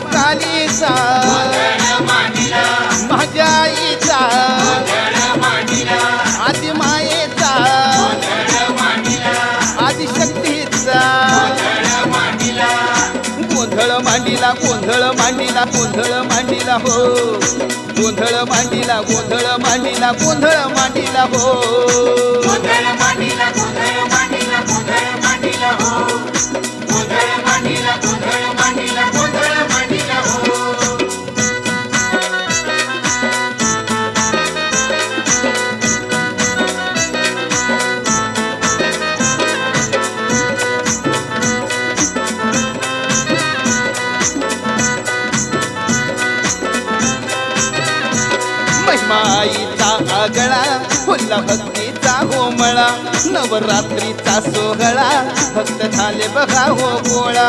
महाकालीचा माझ्या आईचा आदिमायेचा आदिशक्तीचा गोंधळ मांडीला गोंधळ मांडीला गोंधळ मांडीला हो गोंधळ मांडीला गोंधळ मांडीला गोंधळ मांडीला हो गोंधळ मांडीला गोंधळ मांडीला गोंधळ मांडीला हो गोंधळ मांडीला गोंधळ मांडीला गोंधळ मांडीला हो महिमाईचा आगळा फुल्ला भक्तीचा होमळा नवरात्रीचा सोहळा भक्त झाले बघा हो गोळा